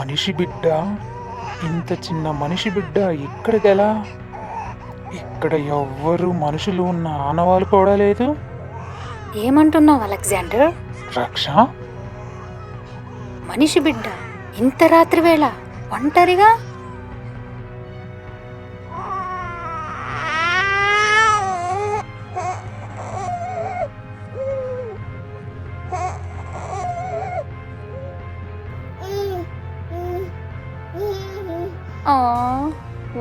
మనిషి బిడ్డ, ఇంత చిన్న మనిషి బిడ్డ ఇక్కడికెలా? ఇక్కడ ఎవ్వరు మనుషులు ఉన్న ఆనవాలు కూడా లేదు. ఏమంటున్నావు అలెగ్జాండర్? రక్ష, మనిషి బిడ్డ ఇంత రాత్రి వేళ ఒంటరిగా? ఆ,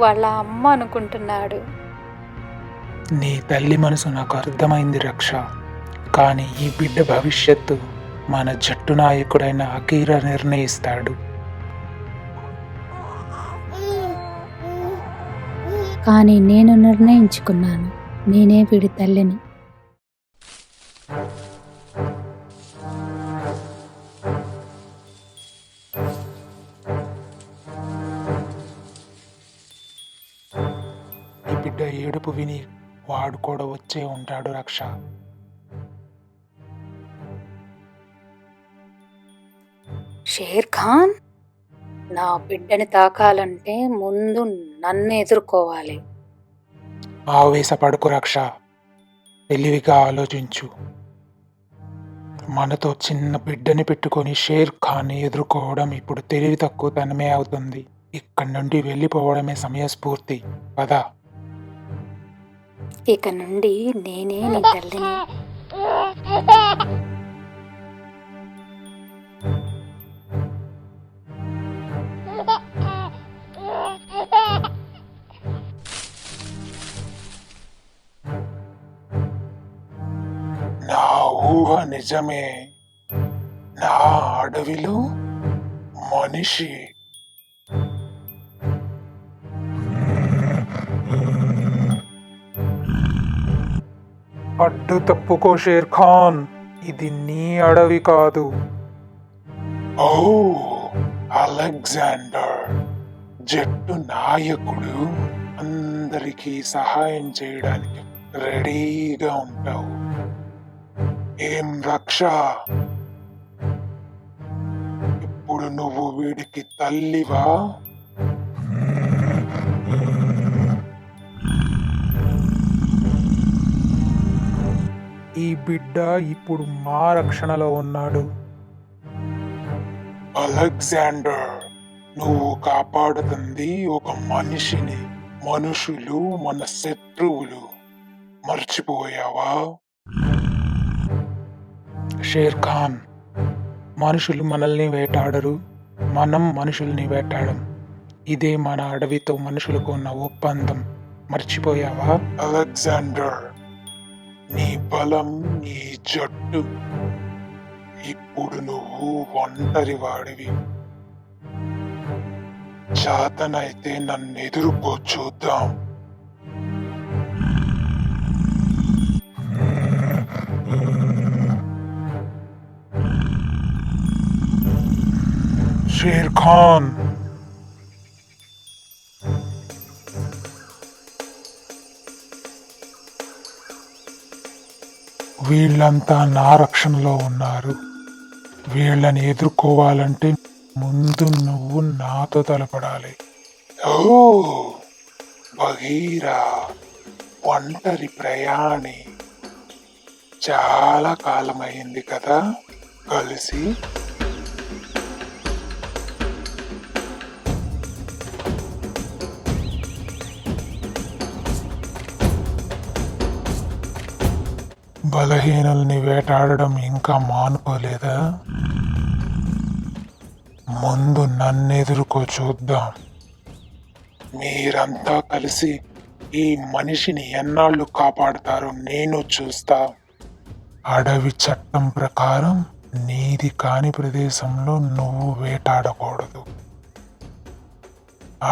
వాళ్ళ అమ్మ అనుకుంటున్నాడు. నీ తల్లి మనసు నాకు అర్థమైంది రక్ష. కానీ ఈ బిడ్డ భవిష్యత్తు మన జట్టు నాయకుడైన అకీరా నిర్ణయిస్తాడు. కానీ నేను నిర్ణయించుకున్నాను, నేనే వీడి తల్లిని. ఈ బిడ్డ ఏడుపు విని వాడు కూడా వచ్చే ఉంటాడు రక్ష. షేర్ ఖాన్, నా బిడ్డని తాకాలంటే ముందు నన్ను ఎదుర్కోవాలి. ఆవేశపడకు రక్ష, తెలివిగా ఆలోచించు. మనతో చిన్న బిడ్డని పెట్టుకొని షేర్ ఖాన్ని ఎదుర్కోవడం ఇప్పుడు తెలివి తక్కువతనమే అవుతుంది. ఇక్కడి నుండి వెళ్ళిపోవడమే సమయస్ఫూర్తి. పద. ఇక నుండి నేనే నీ తల్లిని. నా ఊహ నిజమే. నా అడవిలో మనిషి. అడ్డు తప్పుకో షేర్ ఖాన్, ఇది నీ అడవి కాదు. ఓ అలెగ్జాండర్, జట్టు నాయకుడు, అందరికీ సహాయం చేయడానికి రెడీగా ఉంటావు. ఏం రక్ష, ఇప్పుడు నువ్వు వీడికి తల్లివా? ఈ బిడ్డ ఇప్పుడు మా రక్షణలో ఉన్నాడు. అలెగ్జాండర్, నువ్వు కాపాడుతుంది ఒక మనిషిని. మనుషులు మన శత్రువులు, మర్చిపోయావా? షేర్ ఖాన్, మనుషులు మనల్ని వేటాడరు, మనం మనుషుల్ని వేటాడం. ఇదే మన అడవితో మనుషులకు ఉన్న ఒప్పందం. మర్చిపోయావా? అలెగ్జాండర్, నీ బలం, నీ జట్టు. ఇప్పుడు నువ్వు ఒంటరి వాడివి. చేతనైతే నన్ను ఎదుర్కో, చూద్దాం. షేర్ ఖాన్, వీళ్ళంతా నా రక్షణలో ఉన్నారు. వీళ్ళని ఎదుర్కోవాలంటే ముందు నువ్వు నాతో తలపడాలి. ఓ బగీరా, ఒంటరి ప్రయాణి, చాలా కాలమైంది కదా కలిసి. బలహీనుల్ని వేటాడడం ఇంకా మానుకోలేదా? ముందు నన్నెదుర్కో, చూద్దాం. మీరంతా కలిసి ఈ మనిషిని ఎన్నాళ్ళు కాపాడతారో నేను చూస్తా. అడవి చట్టం ప్రకారం నీది కాని ప్రదేశంలో నువ్వు వేటాడకూడదు.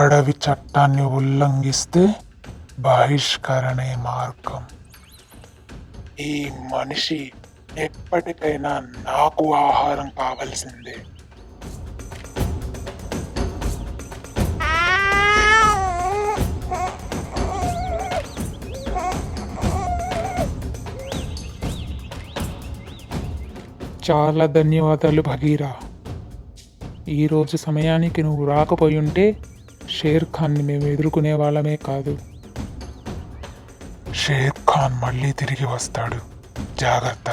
అడవి చట్టాన్ని ఉల్లంఘిస్తే బహిష్కరణే మార్గం. ఈ మనిషి ఎప్పటికైనా నాకు ఆహారం కావాల్సిందే. చాలా ధన్యవాదాలు భగీరా. ఈరోజు సమయానికి నువ్వు రాకపోయి ఉంటే షేర్ ఖాన్ని మేము ఎదుర్కొనే వాళ్ళమే కాదు. షేర్ ఖాన్ మళ్ళీ తిరిగి వస్తాడు, జాగ్రత్త.